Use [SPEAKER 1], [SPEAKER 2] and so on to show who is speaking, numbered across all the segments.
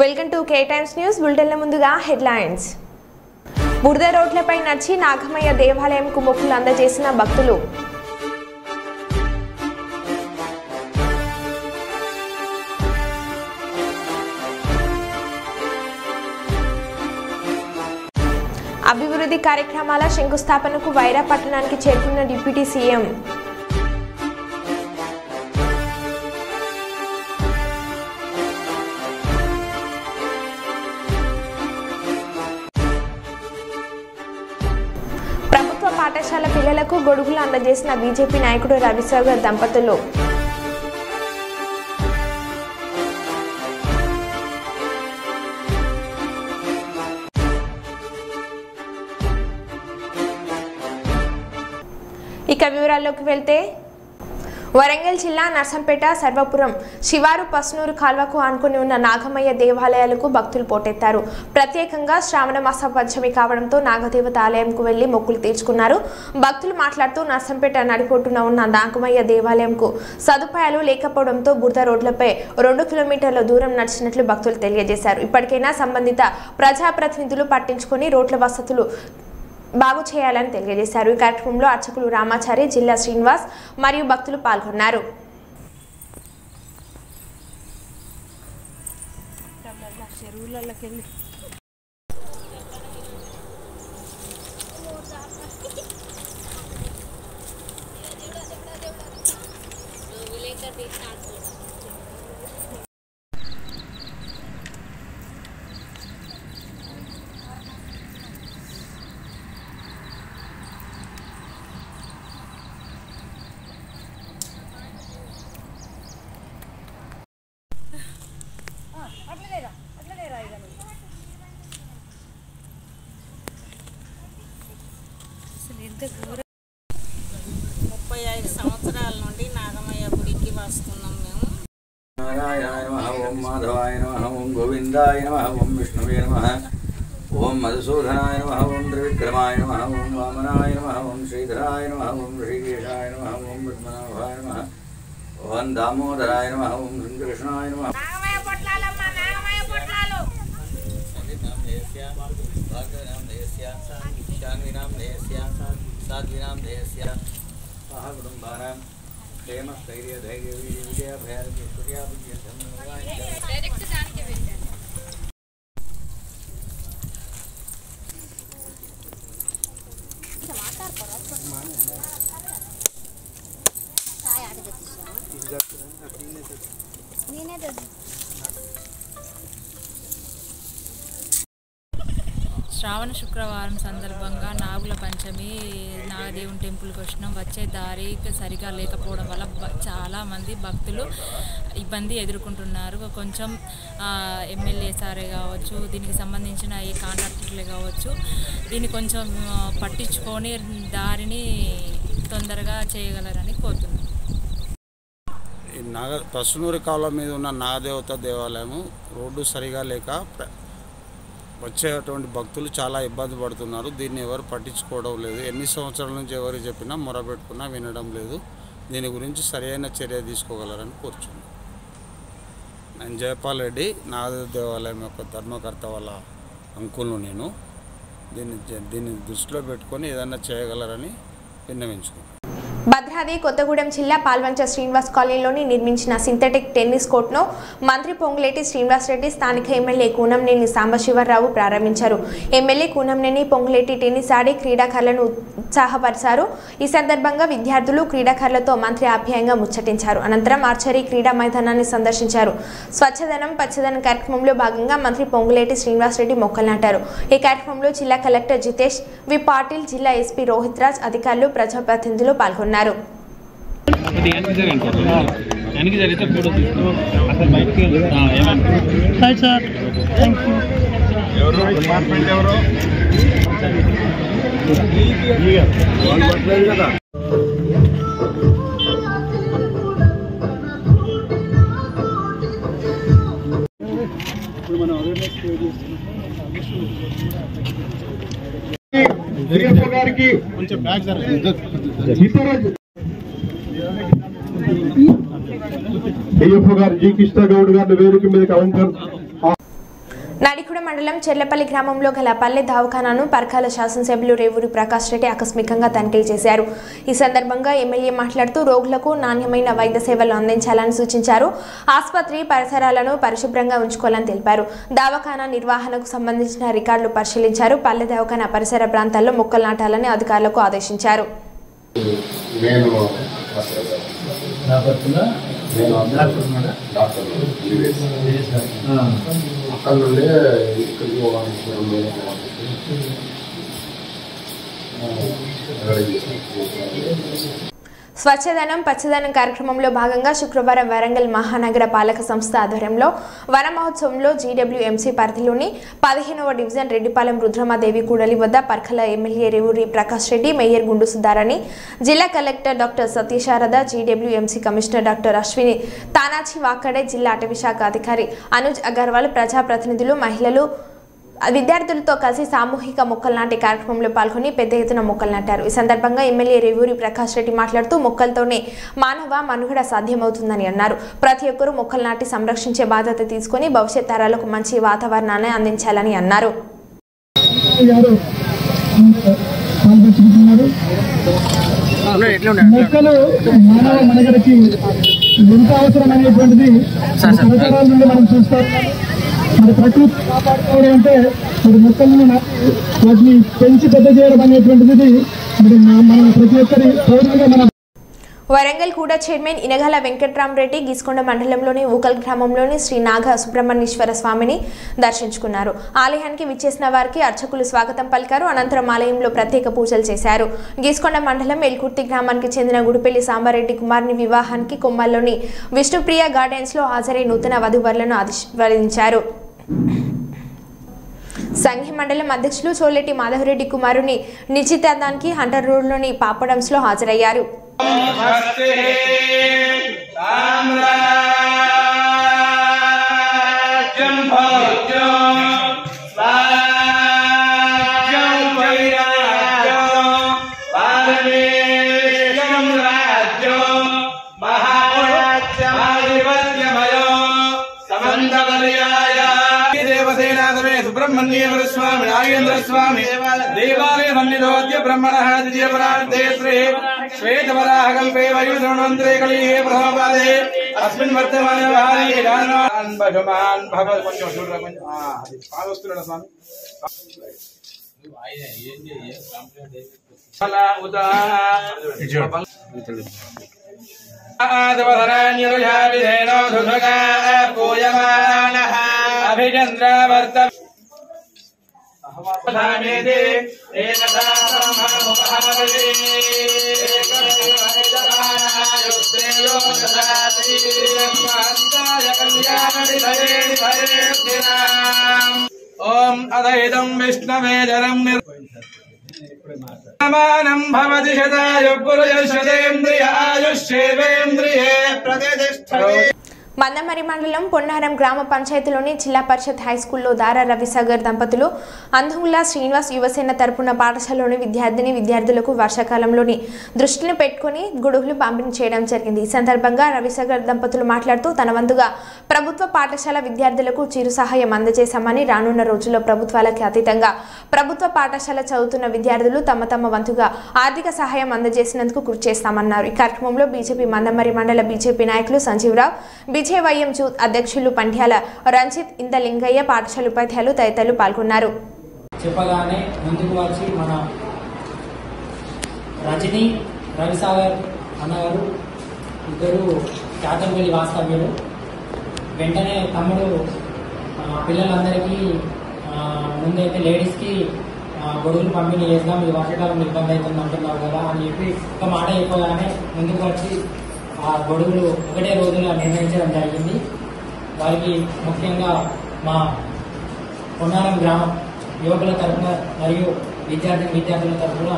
[SPEAKER 1] Welcome to K Times news బులెటిన్ల ముందుగా headlines. బురద రోడ్లపై నడిచి నాగమయ్య దేవాలయంకు మొక్కులు అందజేసిన భక్తులు. అభివృద్ధి కార్యక్రమాల శంకుస్థాపనకు వైరా పట్టణానికి చేరుకున్న డిప్యూటీ సీఎం. ప్రభుత్వ పాఠశాల పిల్లలకు గొడుగులు అందజేసిన బీజేపీ నాయకుడు రవిసాగర్ దంపతులు. ఇక వివరాల్లోకి వెళ్తే వరంగల్ జిల్లా నర్సంపేట సర్వపురం శివారు పస్నూరు కాల్వకు ఆనుకుని ఉన్న నాగమయ్య దేవాలయాలకు భక్తులు పోటెత్తారు. ప్రత్యేకంగా శ్రావణ మాస పంచమి కావడంతో నాగదేవత ఆలయంకు వెళ్లి మొక్కులు తీర్చుకున్నారు. భక్తులు మాట్లాడుతూ నర్సంపేట నడిపోటున ఉన్న నాగమయ్య దేవాలయంకు సదుపాయాలు లేకపోవడంతో బురద రోడ్లపై 2 కిలోమీటర్ల దూరం నడిచినట్లు భక్తులు తెలియజేశారు. ఇప్పటికైనా సంబంధిత ప్రజాప్రతినిధులు పట్టించుకొని రోడ్ల వసతులు బాగు చేయాలని తెలియజేశారు. ఈ కార్యక్రమంలో అర్చకులు రామాచారి, జిల్లా శ్రీనివాస్ మరియు భక్తులు పాల్గొన్నారు.
[SPEAKER 2] ముప్పై 5 సంవత్సరాల నుండి నాగమయ్య గుడికి వస్తున్నాం మేము.
[SPEAKER 3] నారాయణాయ నమః, ఓం మాధవాయ నమః, ఓం గోవిందాయ నమః, ఓం విష్ణువే నమః, ఓం మధుసూదనాయ నమః, ఓం త్రివిక్రమాయ నమః, ఓం వామనాయ నమః, ఓం శ్రీధరాయ నమః, ఓం ఋషికేశాయ నమః, ఓం పద్మనాభాయ నమః, ఓం దామోదరాయ నమః, ఓం శ్రీకృష్ణాయ నమః. साध्वीनां देहस्य सह कुटुम्बानां क्षेम स्थैर्य धैर्य विजय भैरवी सूर्या विजय डायरेक्ट जान के बेटा टमाटर पर चाय आड देती नीने दे శ్రావణ శుక్రవారం సందర్భంగా నాగుల పంచమి నాగదేవుని టెంపుల్కి వచ్చినాం. వచ్చే దారి సరిగా లేకపోవడం వల్ల చాలామంది భక్తులు ఇబ్బంది ఎదుర్కొంటున్నారు. కొంచెం ఎమ్మెల్యే సారే కావచ్చు, దీనికి సంబంధించిన ఏ కాంట్రాక్టర్లే కావచ్చు, దీన్ని కొంచెం పట్టించుకొని దారిని తొందరగా చేయగలరని కోరుతున్నాం.
[SPEAKER 4] పసునూరి కాలువ మీద ఉన్న నాగదేవత దేవాలయము రోడ్డు సరిగా లేక వచ్చేటువంటి భక్తులు చాలా ఇబ్బంది పడుతున్నారు. దీన్ని ఎవరు పట్టించుకోవడం లేదు. ఎన్ని సంవత్సరాల నుంచి ఎవరు చెప్పినా మొరబెట్టుకున్నా వినడం లేదు. దీని గురించి సరైన చర్య తీసుకోగలరని కోరుచున్నాను. నేను జయపాల్ రెడ్డి, నాగదేవ దేవాలయం యొక్క ధర్మకర్త వాళ్ళ అంకుల్ను. నేను దీన్ని దృష్టిలో పెట్టుకొని ఏదైనా చేయగలరని విన్నవించుకున్నాను.
[SPEAKER 1] భద్రాద్రి కొత్తగూడెం జిల్లా పాల్వంచ శ్రీనివాస్ కాలనీలోని నిర్మించిన సింథటిక్ టెన్నిస్ కోర్టును మంత్రి పొంగులేటి శ్రీనివాసరెడ్డి, స్థానిక ఎమ్మెల్యే కూనంనేని సాంబశివరావు ప్రారంభించారు. ఎమ్మెల్యే కూనంనేని పొంగులేటి టెన్నిస్ ఆడి క్రీడాకారులను ఉత్సాహపరిచారు. ఈ సందర్భంగా విద్యార్థులు క్రీడాకారులతో మంత్రి ఆప్యాయంగా ముచ్చటించారు. అనంతరం ఆర్చరీ క్రీడా మైదానాన్ని సందర్శించారు. స్వచ్ఛదనం పచ్చదనం కార్యక్రమంలో భాగంగా మంత్రి పొంగులేటి శ్రీనివాసరెడ్డి మొక్కలు నాటారు. ఈ కార్యక్రమంలో జిల్లా కలెక్టర్ జితేష్ వి పాటిల్, జిల్లా ఎస్పీ రోహిత్ రాజ్, అధికారులు, ప్రజాప్రతినిధులు పాల్గొన్నారు. నడికుడ మండలం చెర్లపల్లి గ్రామంలో గల పల్లె దవాఖానాను పర్కాల శాసనసభ్యులు రేవూరి ప్రకాష్ రెడ్డి ఆకస్మికంగా తనిఖీలు చేశారు. ఈ సందర్భంగా ఎమ్మెల్యే మాట్లాడుతూ రోగులకు నాణ్యమైన వైద్య సేవలు అందించాలని సూచించారు. ఆసుపత్రి పరిసరాలను పరిశుభ్రంగా ఉంచుకోవాలని తెలిపారు. దవాఖానా నిర్వహణకు సంబంధించిన రికార్డులు పరిశీలించారు. పల్లె దవాఖానా పరిసర ప్రాంతాల్లో మొక్కలు నాటాలని అధికారులకు ఆదేశించారు.
[SPEAKER 5] అక్కడ నుండే ఇక్కడికి
[SPEAKER 1] స్వచ్ఛదనం పచ్చదనం కార్యక్రమంలో భాగంగా శుక్రవారం వరంగల్ మహానగర పాలక సంస్థ ఆధ్వర్యంలో వన మహోత్సవంలో జీడబ్ల్యూఎంసీ పరిధిలోని 15వ డివిజన్ రెడ్డిపాలెం రుద్రమాదేవి కూడలి వద్ద పర్కల ఎమ్మెల్యే రేవూరి ప్రకాష్ రెడ్డి, మేయర్ గుండు సుధారాణి, జిల్లా collector doctor Satyasharada, GWMC commissioner doctor Ashwini Tanaji Wakade, జిల్లా అటవీ శాఖ అధికారి అనుజ్ అగర్వాల్, ప్రజాప్రతినిధులు, మహిళలు, విద్యార్థులతో కలిసి సామూహిక మొక్కలు నాటే కార్యక్రమంలో పాల్గొని పెద్ద ఎత్తున మొక్కలు నాటారు. ఈ సందర్భంగా ఎమ్మెల్యే రేవూరి ప్రకాష్ రెడ్డి మాట్లాడుతూ మొక్కలతోనే మానవ మనుగడ సాధ్యమవుతుందని అన్నారు. ప్రతి ఒక్కరూ మొక్కలు నాటి సంరక్షించే బాధ్యత తీసుకుని భవిష్యత్ తరాలకు మంచి వాతావరణాన్ని అందించాలని అన్నారు.
[SPEAKER 6] మొక్కలు మానవ మనుగడకి ఎంత అవసరం అనేటువంటిది తరతరాల నుండి మనం చూస్తాం. మరి ప్రకృతి కాపాడుకోవడం అంటే మరి మొక్కలను వాటిని పెంచి పెద్ద చేయడం అనేటువంటిది మరి మనం ప్రతి ఒక్కరి పౌరులుగా మనం.
[SPEAKER 1] వరంగల్ కూడా చైర్మన్ ఇనగాల వెంకట్రామరెడ్డి గీసుకొండ మండలంలోని ఊకల్ గ్రామంలోని శ్రీ నాగ సుబ్రహ్మణ్యేశ్వర స్వామిని దర్శించుకున్నారు. ఆలయానికి విచ్చేసిన వారికి అర్చకులు స్వాగతం పలికారు. అనంతరం ఆలయంలో ప్రత్యేక పూజలు చేశారు. గీసుకొండ మండలం ఎల్కుర్తి గ్రామానికి చెందిన గుడిపల్లి సాంబారెడ్డి కుమార్ని వివాహానికి కొమ్మల్లోని విష్ణుప్రియ గార్డెన్స్ లో హాజరై నూతన వధువరులను ఆశీర్వదించారు. సంఘి మండలం అధ్యక్షులు చోలెట్టి మాధవరెడ్డి కుమారుని నిశ్చితార్థానికి హంటర్ రోడ్లోని పాపడంస్ లో హాజరయ్యారు.
[SPEAKER 7] सुब्रह्मण्येश्वर स्वामी नागेंद्र स्वामी देवालय सन्निधोद्य ब्रह्मणः द्वितीय परार्थे श्री श्वेतवराहकल्पे वयुधन्वन्तरे कलियुगे प्रथमपादे अस्मिन् वर्तमाने भारी गानवान् भगवान् भगवत् కొంచెం చూడరా కొంచెం అది పాదొస్తున్నాడు స్వామి ఫలా ఉదా ఆదవదనాన్యరుజా విధేనో దుర్గా పూయమానః అభిచంద్రవర్త धामेदे एकदा ब्रह्ममुपहावते एकदेवनिजमानायुक्तेयो ददाति स्वान्ताय कल्याणनिधये निधयेऽर्थिनाम् ॐ अदहितं विष्णवे जलं निर्माणं भवति शताय पुरुषशतेन्द्रिय आयुष्येवेन्द्रिये प्रतिष्ठते.
[SPEAKER 1] మందమరి మండలం పొన్నారం గ్రామ పంచాయతీలోని జిల్లా పరిషత్ హైస్కూల్లో దారా రవిసాగర్ దంపతులు అంధుల శ్రీనివాస్ యువసేన తరపున పాఠశాలలోని విద్యార్థులకు వర్షాకాలంలోని దృష్టిని పెట్టుకుని గొడుగులు పంపిణీ చేయడం జరిగింది. ఈ సందర్భంగా రవిసాగర్ దంపతులు మాట్లాడుతూ తన వంతుగా ప్రభుత్వ పాఠశాల విద్యార్థులకు చిరు సహాయం అందజేశామని, రానున్న రోజుల్లో ప్రభుత్వాలకి అతీతంగా ప్రభుత్వ పాఠశాల చదువుతున్న విద్యార్థులు తమ వంతుగా ఆర్థిక సహాయం అందజేసినందుకు కృషి చేస్తామన్నారు. ఈ కార్యక్రమంలో బీజేపీ మందమరి మండల బీజేపీ నాయకులు సంజీవరావు, విజయవైఎం జూత్ అధ్యక్షులు పండ్యాల రంజిత్, ఇందలింగయ్య, పాఠశాల ఉపాధ్యాయులు తదితరులు పాల్గొన్నారు.
[SPEAKER 8] చెప్పగానే ముందుకు వచ్చి మన రజని రవిసాగర్ అన్నగారు ఇద్దరు కాకరపల్లి వాస్తవ్యులు. వెంటనే తమ్ముడు పిల్లలందరికీ ముందైతే లేడీస్కి గొడుగులు పంపిణీ చేద్దాం, ఈ వర్షాకాలం ఇబ్బంది అవుతుంది అంటున్నారు కదా అని చెప్పి ఒక మాట చెప్పగానే ముందుకు వచ్చి ఆ గొడుగులు ఒకటే రోజులో నిర్ణయించడం జరిగింది. వారికి ముఖ్యంగా మా పొన్నారం గ్రామం యువకుల తరఫున మరియు విద్యార్థుల తరఫున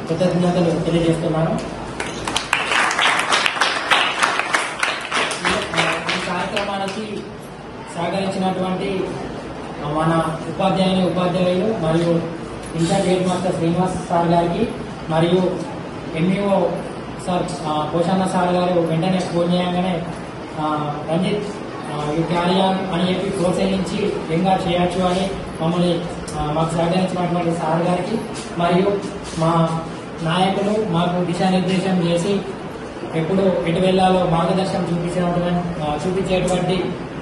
[SPEAKER 8] కృతజ్ఞతలు తెలియజేస్తున్నాను. ఈ కార్యక్రమానికి సహకరించినటువంటి మన ఉపాధ్యాయులు మరియు in charge head master Srinivas sir గారికి మరియు ఎంఈఓ సార్ పోషన్న సార్ గారు వెంటనే ఫోన్ చేయగానే రంజిత్ యూ క్యారీ ఆన్ అని చెప్పి ప్రోత్సహించి ఇంకా చేయొచ్చు అని మమ్మల్ని మాకు సహకరించినటువంటి సార్ గారికి మరియు మా నాయకులు మాకు దిశానిర్దేశం చేసి ఎప్పుడు ఎటు వెళ్లాలో మార్గదర్శనం చూపించేటువంటి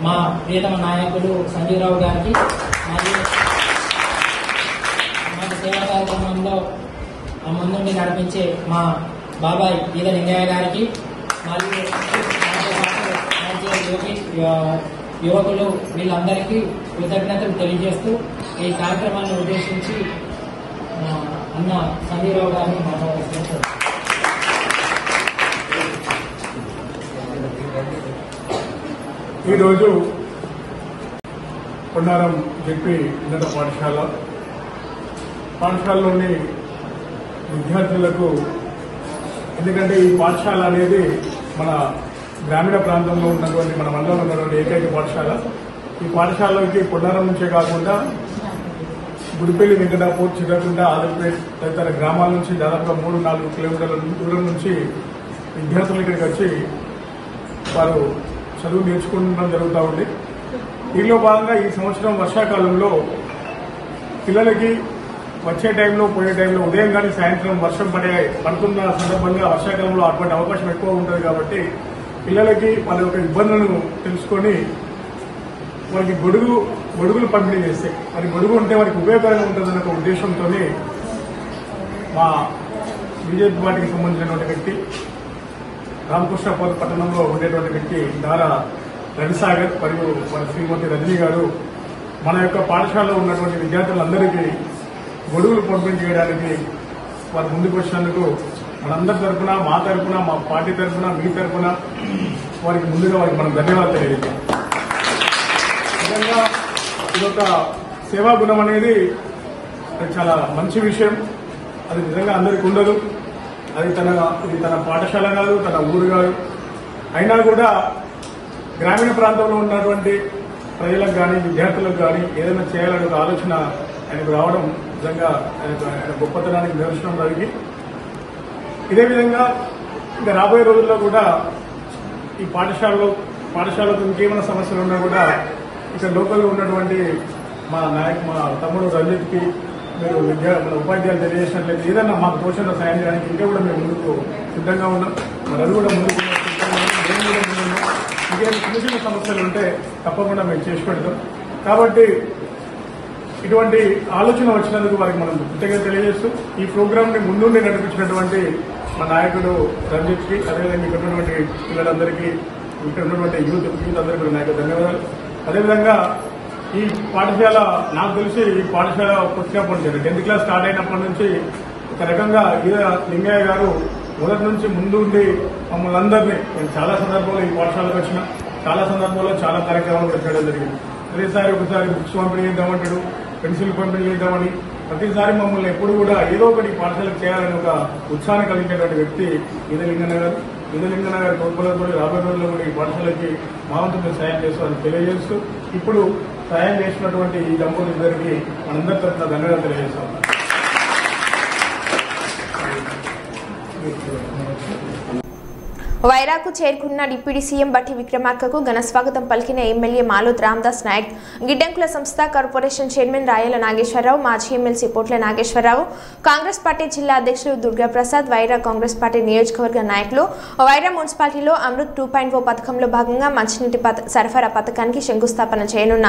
[SPEAKER 8] మా ప్రియతమ నాయకులు సంజీవరావు గారికి మరియు మాకు సేవా కార్యక్రమంలో ముందుండి నడిపించే మా బాబాయ్ ఈద లింగయ్య గారికి మరియు యువకులు వీళ్ళందరికీ కృతజ్ఞతలు తెలియజేస్తూ ఈ కార్యక్రమాన్ని ఉద్దేశించి అన్న సంజీవరావు గారిని మాట్లాడుతున్నారు.
[SPEAKER 6] ఈరోజు పొన్నారం జెడ్పీ ఉన్నత పాఠశాలలోని విద్యార్థులకు, ఎందుకంటే ఈ పాఠశాల అనేది మన గ్రామీణ ప్రాంతంలో ఉన్నటువంటి మన మండలంలో ఉన్నటువంటి ఏకైక పాఠశాల. ఈ పాఠశాలలోకి పొన్నారం నుంచే కాకుండా గుడిపల్లి, వెంకటాపూర్, చిరకుంట, ఆదిపేట్ తదితర గ్రామాల నుంచి దాదాపుగా 3-4 కిలోమీటర్ల దూరం నుంచి విద్యార్థులు ఇక్కడికి వచ్చి వారు చదువు నేర్చుకుంటడం జరుగుతూ ఉంది. దీనిలో భాగంగా ఈ సంవత్సరం వర్షాకాలంలో పిల్లలకి వచ్చే టైంలో పోయే టైంలో ఉదయం కానీ సాయంత్రం వర్షం పడుతున్న సందర్భంగా వర్షాకాలంలో అటువంటి అవకాశం ఎక్కువ ఉంటుంది కాబట్టి పిల్లలకి వాళ్ళ యొక్క ఇబ్బందులను తెలుసుకొని వారికి గొడుగులు పంపిణీ చేస్తే మరి గొడుగు ఉంటే వారికి ఉపయోగకరంగా ఉంటుందన్న ఒక ఉద్దేశంతో మా బీజేపీ పార్టీకి సంబంధించినటువంటి వ్యక్తి, రామకృష్ణాపూర్ పట్టణంలో ఉండేటువంటి వ్యక్తి దారా రవిసాగర్ మరియు మన శ్రీమతి రజనీ గారు మన యొక్క పాఠశాలలో ఉన్నటువంటి విద్యార్థులందరికీ గొడుగులు పంపిణీ చేయడానికి వారు ముందుకు వచ్చినందుకు మనందరి తరఫున, మా తరఫున, మా పార్టీ తరఫున, మీ తరఫున వారికి ముందుగా వారికి మనం ధన్యవాదాలు తెలియజేస్తాం. నిజంగా ఇదొక సేవా గుణం అనేది చాలా మంచి విషయం. అది నిజంగా అందరికీ ఉండదు. ఇది తన పాఠశాల కాదు, తన ఊరు కాదు. అయినా కూడా గ్రామీణ ప్రాంతంలో ఉన్నటువంటి ప్రజలకు కానీ విద్యార్థులకు కానీ ఏదైనా చేయాలనే ఒక ఆలోచన ఆయనకు రావడం నిజంగా ఆయన గొప్పతనానికి నిదర్శనం జరిగి, ఇదే విధంగా ఇంకా రాబోయే రోజుల్లో కూడా ఈ పాఠశాలకు ఇంకేమైనా సమస్యలు ఉన్నా కూడా ఇక్కడ లోకల్లో ఉన్నటువంటి మా తమ్ముడు రంజిత్కి మీరు మన ఉపాధ్యాయులు తెలియజేసినట్లయితే ఏదన్నా మాకు తోచిన సాయం చేయడానికి ఇంకా కూడా మేము ముందుకు సిద్ధంగా ఉన్నాం. మరి అది కూడా ముందుకు మేము కూడా ముందున్నాం. ఇంకేమైనా చిన్న చిన్న సమస్యలు ఉంటే తప్పకుండా మేము చేసి పెడతాం. కాబట్టి ఇటువంటి ఆలోచన వచ్చినందుకు వారికి మనం కృతజ్ఞత తెలియజేస్తూ ఈ ప్రోగ్రామ్ ని ముందుండి నడిపించినటువంటి మా నాయకుడు రంజిత్కి, అదేవిధంగా ఇక్కడ ఉన్నటువంటి పిల్లలందరికీ, ఇక్కడ ఉన్నటువంటి యూత్ అందరికీ కూడా నాయకు ధన్యవాదాలు. అదేవిధంగా ఈ పాఠశాల నాకు తెలిసి ఈ పాఠశాల వచ్చినప్పటి నుంచి 10th క్లాస్ స్టార్ట్ అయినప్పటి నుంచి ఒక రకంగా లింగయ్య గారు మొదటి నుంచి ముందు ఉండి మమ్మల్ని అందరినీ, నేను చాలా సందర్భాల్లో ఈ పాఠశాలకు వచ్చిన చాలా సందర్భాల్లో చాలా కార్యక్రమాలు కూడా చేయడం జరిగింది. ప్రతిసారి ఒకసారి బుక్స్ పంపిణీ చేద్దామంటాడు, పెన్సిల్ పంపిణీ చేద్దామని ప్రతిసారి మమ్మల్ని ఎప్పుడు కూడా ఏదో ఒకటి పాఠశాలకు చేయాలని ఒక ఉత్సాహాన్ని కలిగించేటువంటి వ్యక్తి ఈద లింగన్న గారి తోడ్పడతో రాబోయే రోజుల్లో కూడా ఈ పాఠశాలకి మా వంతు సాయం చేస్తామని తెలియజేస్తూ ఇప్పుడు సాయం చేసినటువంటి ఈ దంపతులిద్దరికీ మనందరి తరఫున ధన్యవాదాలు తెలియజేస్తాం.
[SPEAKER 1] వైరాకు చేరుకున్న డిప్యూటీ సీఎం బట్టి విక్రమార్కకు ఘన స్వాగతం పలికిన ఎమ్మెల్యే మాలోత్ రామదాస్ నాయక్, గిడ్డంకుల సంస్థ కార్పొరేషన్ చైర్మన్ రాయల నాగేశ్వరరావు, మాజీ ఎమ్మెల్సీ పోట్ల నాగేశ్వరరావు, కాంగ్రెస్ పార్టీ జిల్లా అధ్యక్షుడు దుర్గాప్రసాద్, వైరా కాంగ్రెస్ పార్టీ నియోజకవర్గ నాయకులు. వైరా మున్సిపాలిటీలో అమృత్ 2.0 పథకంలో భాగంగా మంచినీటి సరఫరా పథకానికి శంకుస్థాపన చేయనున్న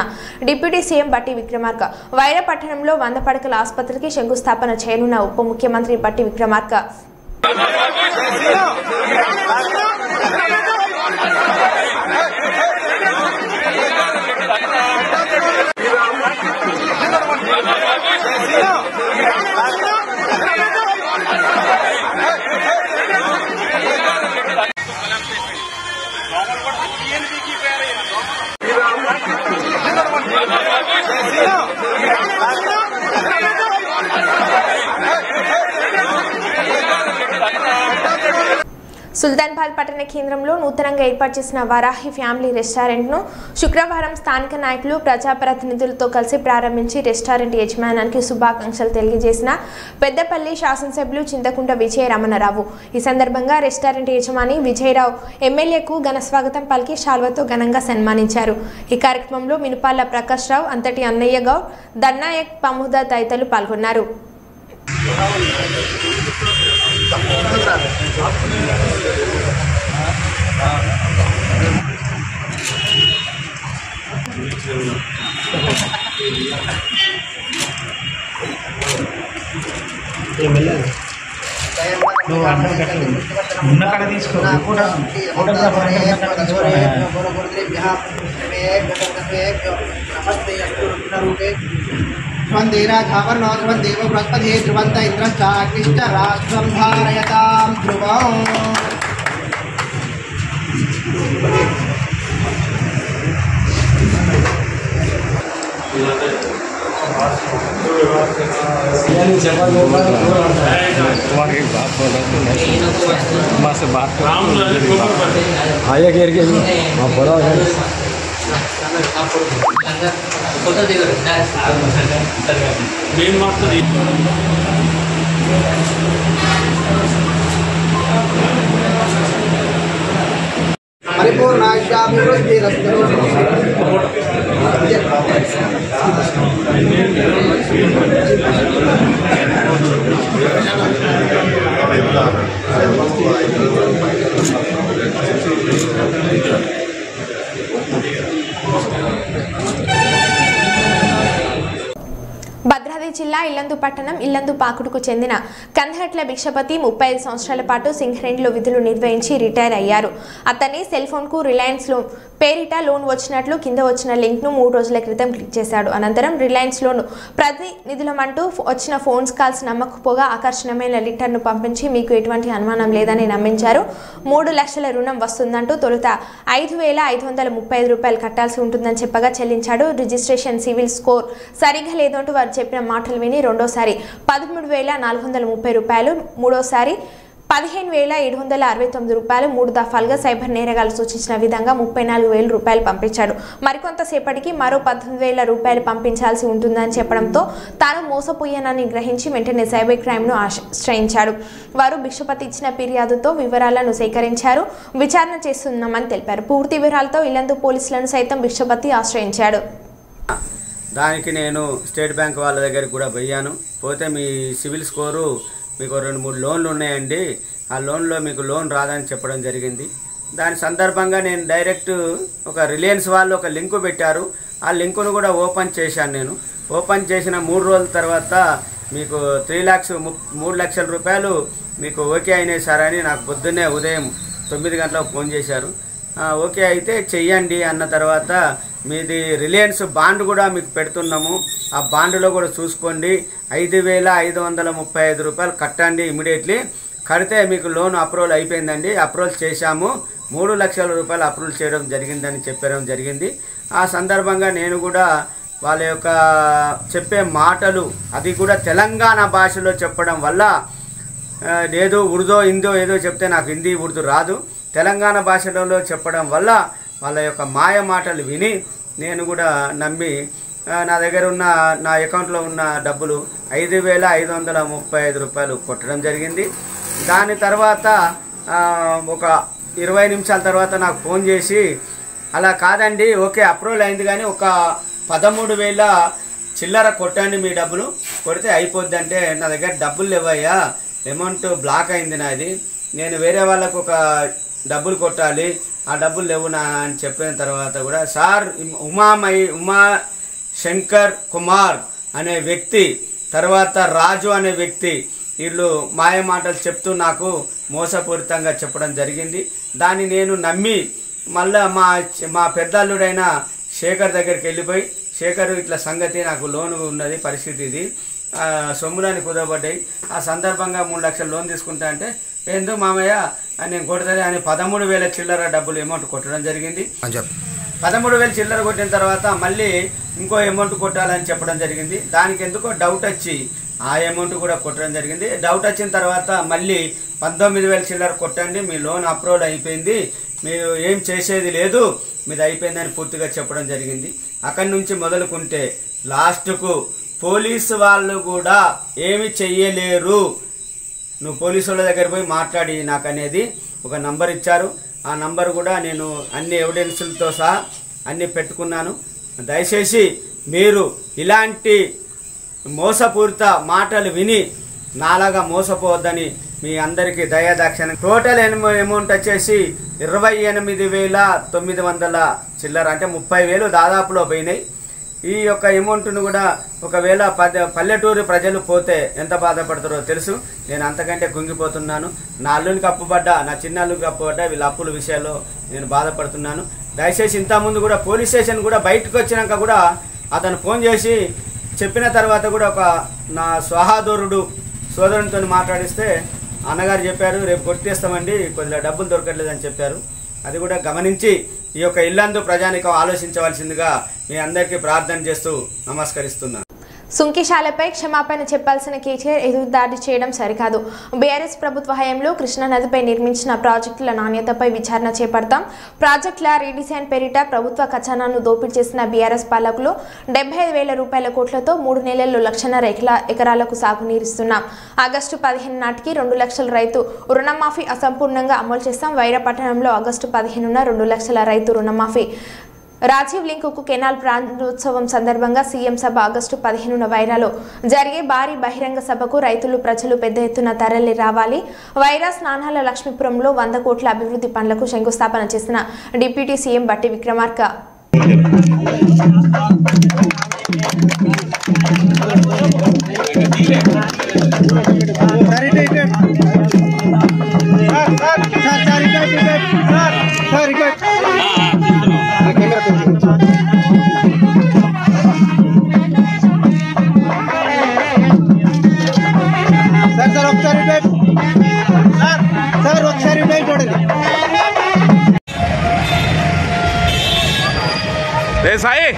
[SPEAKER 1] డిప్యూటీ సీఎం బట్టి విక్రమార్క, వైరా పట్టణంలో 100 పడకల ఆసుపత్రికి శంకుస్థాపన చేయనున్న ఉప ముఖ్యమంత్రి బట్టి విక్రమార్క సుల్తాన్బాద్ పట్టణ కేంద్రంలో నూతనంగా ఏర్పాటు చేసిన వరాహి ఫ్యామిలీ రెస్టారెంట్ను శుక్రవారం స్థానిక నాయకులు ప్రజాప్రతినిధులతో కలిసి ప్రారంభించి రెస్టారెంట్ యజమానానికి శుభాకాంక్షలు తెలియజేసిన పెద్దపల్లి శాసనసభ్యులు చింతకుంట విజయ రమణరావు. ఈ సందర్భంగా రెస్టారెంట్ యజమాని విజయరావు ఎమ్మెల్యేకు ఘన స్వాగతం పలికి శాల్వతో ఘనంగా సన్మానించారు. ఈ కార్యక్రమంలో మినుపాల ప్రకాష్ రావు, అంతటి అన్నయ్య గౌడ్, దన్నాయక్, పముద తదితరులు పాల్గొన్నారు.
[SPEAKER 9] ध्रुवं देव बृहस्पति ध्रुवंत इंद्रश्चाग्निश्च राष्ट्रं धारयतां ध्रुवम्
[SPEAKER 5] आया घेर के बड़ा
[SPEAKER 1] భద్రాద్రి జిల్లా ఇల్లందు పట్టణం ఇల్లందు పాకుడుకు చెందిన కందహట్ల భిక్షపతి 35 సంవత్సరాల పాటు సింగరేణిలో విధులు నిర్వహించి రిటైర్ అయ్యారు. అతన్ని సెల్ ఫోన్కు రిలయన్స్ లో పేరిట లోన్ వచ్చినట్లు కింద వచ్చిన లింక్ను 3 రోజుల క్రితం క్లిక్ చేశాడు. అనంతరం రిలయన్స్ లోను ప్రతినిధులమంటూ వచ్చిన ఫోన్స్ కాల్స్ నమ్మకపోగా ఆకర్షణమైన లిటర్ను పంపించి మీకు ఎటువంటి అనుమానం లేదని నమ్మించారు. 3 లక్షల రుణం వస్తుందంటూ తొలుత 5,535 రూపాయలు కట్టాల్సి ఉంటుందని చెప్పగా చెల్లించాడు. రిజిస్ట్రేషన్ సివిల్ స్కోర్ సరిగ్గా లేదంటూ వారు చెప్పిన మాటలు విని రెండోసారి 13,430 రూపాయలు, మూడోసారి 15,769 రూపాయలు 3 దఫాలుగా సైబర్ నేరగాళ్లు సూచించిన విధంగా 34,000 రూపాయలు పంపించాడు. మరికొంతసేపటికి మరో 18,000 రూపాయలు పంపించాల్సి ఉంటుందని చెప్పడంతో తాను మోసపోయానని గ్రహించి వెంటనే సైబర్ క్రైమ్ను ఆశ్రయించాడు. వారు భిక్షపతి ఇచ్చిన ఫిర్యాదుతో వివరాలను సేకరించారు, విచారణ చేస్తున్నామని తెలిపారు. పూర్తి వివరాలతో ఇల్లందు పోలీసులను సైతం భిక్షపతి ఆశ్రయించాడు.
[SPEAKER 10] దానికి నేను స్టేట్ బ్యాంక్ వాళ్ళ దగ్గరికి కూడా పోయాను. పోతే మీ సివిల్ స్కోరు మీకు 2-3 లోన్లు ఉన్నాయండి, ఆ లోన్లో మీకు లోన్ రాదని చెప్పడం జరిగింది. దాని సందర్భంగా నేను డైరెక్ట్ ఒక రిలయన్స్ వాళ్ళు ఒక లింకు పెట్టారు, ఆ లింకును కూడా ఓపెన్ చేశాను. నేను ఓపెన్ చేసిన 3 రోజుల తర్వాత మీకు 3 లక్షల రూపాయలు మీకు ఓకే అయినాయి సార్ అని నాకు పొద్దున్నే ఉదయం 9 గంటలకు ఫోన్ చేశారు. ఓకే అయితే చెయ్యండి అన్న తర్వాత మీది రిలయన్స్ బాండ్ కూడా మీకు పెడుతున్నాము, ఆ బాండ్లో కూడా చూసుకోండి, 5,535 రూపాయలు కట్టండి ఇమీడియట్లీ, కడితే మీకు లోన్ అప్రూవల్ అయిపోయిందండి, అప్రూవల్ చేశాము, 3 లక్షల రూపాయలు అప్రూవల్ చేయడం జరిగిందని చెప్పడం జరిగింది. ఆ సందర్భంగా నేను కూడా వాళ్ళ యొక్క చెప్పే మాటలు అది కూడా తెలంగాణ భాషలో చెప్పడం వల్ల, ఏదో ఉర్దో హిందో ఏదో చెప్తే నాకు హిందీ ఉర్దూ రాదు, తెలంగాణ భాషలో చెప్పడం వల్ల వాళ్ళ యొక్క మాయ మాటలు విని నేను కూడా నమ్మి నా దగ్గర ఉన్న నా అకౌంట్లో ఉన్న డబ్బులు 5,535 రూపాయలు కొట్టడం జరిగింది. దాని తర్వాత ఒక 20 నిమిషాల తర్వాత నాకు ఫోన్ చేసి అలా కాదండి ఓకే అప్రూవల్ అయింది కానీ ఒక 13,000 చిల్లర కొట్టండి మీ డబ్బులు, కొడితే అయిపోద్ది అంటే నా దగ్గర డబ్బులు లేవయ్యా, అమౌంట్ బ్లాక్ అయింది నాది, నేను వేరే వాళ్ళకు ఒక డబ్బులు కొట్టాలి, ఆ డబ్బులు లేవు నా అని చెప్పిన తర్వాత కూడా సార్ ఉమా శంకర్ కుమార్ అనే వ్యక్తి, తర్వాత రాజు అనే వ్యక్తి, వీళ్ళు మాయ మాటలు చెప్తూ నాకు మోసపూరితంగా చెప్పడం జరిగింది. దాన్ని నేను నమ్మి మళ్ళీ మా పెద్దల్లుడైన శేఖర్ దగ్గరికి వెళ్ళిపోయి, శేఖర్ ఇట్లా సంగతి నాకు లోన్ ఉన్నది పరిస్థితి ఇది, సొమ్ములని కుదరబడ్డాయి, ఆ సందర్భంగా 3 లక్షలు లోన్ తీసుకుంటా అంటే ఎందుకు మామయ్య నేను కొడతానే అని 13,000 చిల్లర డబ్బులు అమౌంట్ కొట్టడం జరిగింది. 13,000 చిల్లర కొట్టిన తర్వాత మళ్ళీ ఇంకో అమౌంట్ కొట్టాలని చెప్పడం జరిగింది. దానికి ఎందుకో డౌట్ వచ్చి ఆ అమౌంట్ కూడా కొట్టడం జరిగింది. డౌట్ వచ్చిన తర్వాత మళ్ళీ 19,000 చిల్లర కొట్టండి, మీ లోన్ అప్రూవల్ అయిపోయింది, మీరు ఏం చేసేది లేదు, మీది అయిపోయిందని పూర్తిగా చెప్పడం జరిగింది. అక్కడి నుంచి మొదలుకుంటే లాస్ట్కు పోలీసు వాళ్ళు కూడా ఏమి చెయ్యలేరు, నువ్వు పోలీసు వాళ్ళ దగ్గర పోయి మాట్లాడి నాకు అనేది ఒక నంబర్ ఇచ్చారు. ఆ నంబర్ కూడా నేను అన్ని ఎవిడెన్సులతో సహా అన్ని పెట్టుకున్నాను. దయచేసి మీరు ఇలాంటి మోసపూరిత మాటలు విని నాలాగా మోసపోవద్దని మీ అందరికీ దయాదాక్షిణ్యం. టోటల్ అమౌంట్ వచ్చేసి 28,900 చిల్లర, అంటే 30,000 దాదాపులో పోయినాయి. ఈ యొక్క అమౌంట్ను కూడా ఒకవేళ పల్లెటూరు ప్రజలు పోతే ఎంత బాధపడతారో తెలుసు. నేను అంతకంటే కుంగిపోతున్నాను. నా అల్లునికి అప్పుపడ్డా, నా చిన్న అల్లునికి అప్పుపడ్డా, వీళ్ళ అప్పుల విషయాల్లో నేను బాధపడుతున్నాను. దయచేసి ఇంతకుముందు కూడా పోలీస్ స్టేషన్ కూడా బయటకు వచ్చినాక కూడా అతను ఫోన్ చేసి చెప్పిన తర్వాత కూడా ఒక నా సహోదరుడు సోదరునితో మాట్లాడిస్తే అన్నగారు చెప్పారు, రేపు కొట్టేస్తామండి, కొద్దిగా డబ్బులు దొరకట్లేదని చెప్పారు. అది కూడా గమనించి ఈ యొక్క ఇల్లందు ప్రజానికం ఆలోచించవలసిందిగా మీ అందరికీ ప్రార్థన చేస్తూ నమస్కరిస్తున్నాను.
[SPEAKER 1] సుంకిశాలపై క్షమాపణ చెప్పాల్సిన కేసీఆర్ ఎదురుదాడి చేయడం సరికాదు. బీఆర్ఎస్ ప్రభుత్వ హయాంలో కృష్ణానదిపై నిర్మించిన ప్రాజెక్టుల నాణ్యతపై విచారణ చేపడతాం. ప్రాజెక్టుల రీడిజైన్ పేరిట ప్రభుత్వ ఖజానాను దోపిడీ చేసిన బీఆర్ఎస్ పాలకులు 75,000 రూపాయల కోట్లతో 3 నెలల్లో 1,500 ఎకరాలకు సాగునీరిస్తున్నాం. ఆగస్టు 15 నాటికి 2 లక్షల రైతు రుణమాఫీ అసంపూర్ణంగా అమలు చేస్తాం. వైరపట్టణంలో ఆగస్టు 15న 2 లక్షల రైతు రుణమాఫీ. రాజీవ్ లింకుకు కెనాల్ ప్రారంభోత్సవం సందర్భంగా సీఎం సభ ఆగస్టు 15న వైరాలో జరిగే భారీ బహిరంగ సభకు రైతులు ప్రజలు పెద్ద ఎత్తున తరలి రావాలి. వైరా స్నానాల లక్ష్మీపురంలో 100 కోట్ల అభివృద్ధి పనులకు శంకుస్థాపన చేసిన డిప్యూటీ సీఎం బట్టి Vikramarka.
[SPEAKER 7] Sai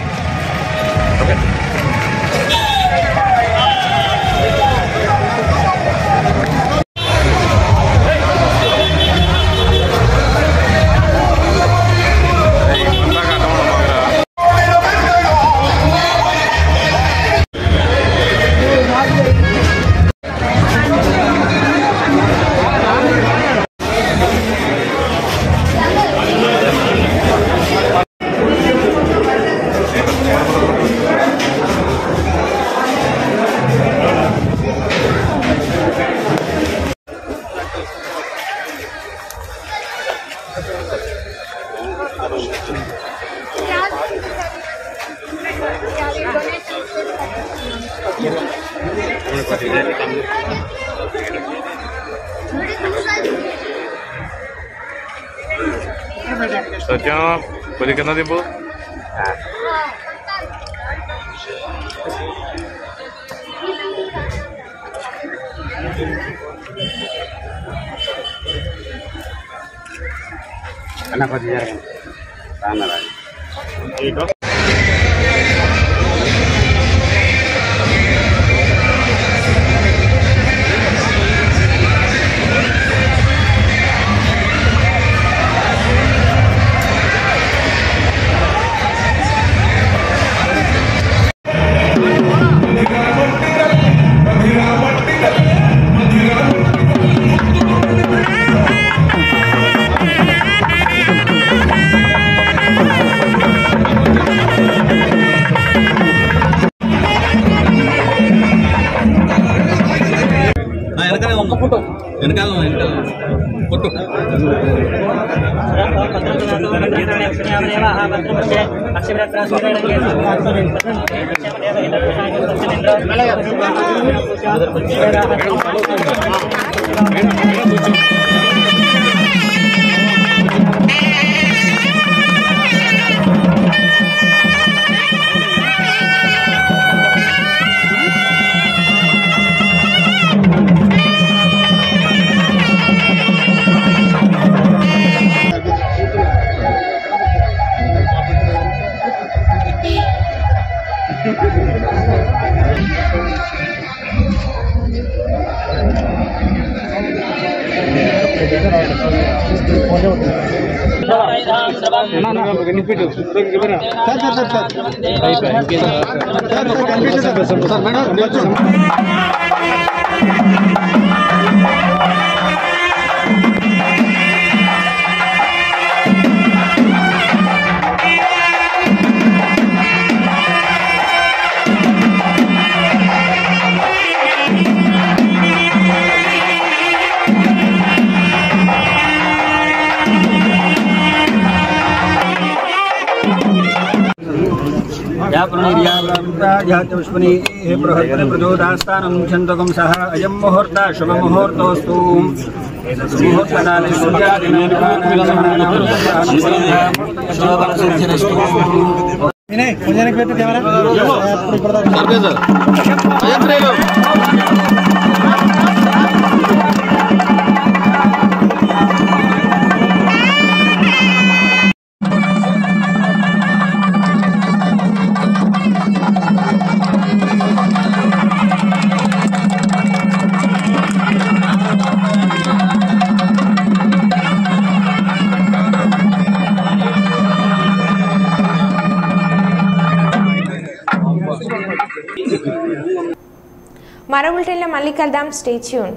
[SPEAKER 7] Sotyo, pwede ka na din po? Anak ko diyan. Sana lang. Ito.
[SPEAKER 11] प्रचोदास्तानं छन्दकं सह अयं मुहूर्तः शुभमुहूर्तोऽस्तु
[SPEAKER 1] మరో బులెటిన్లో మళ్ళీ కలుద్దాం. Stay tune.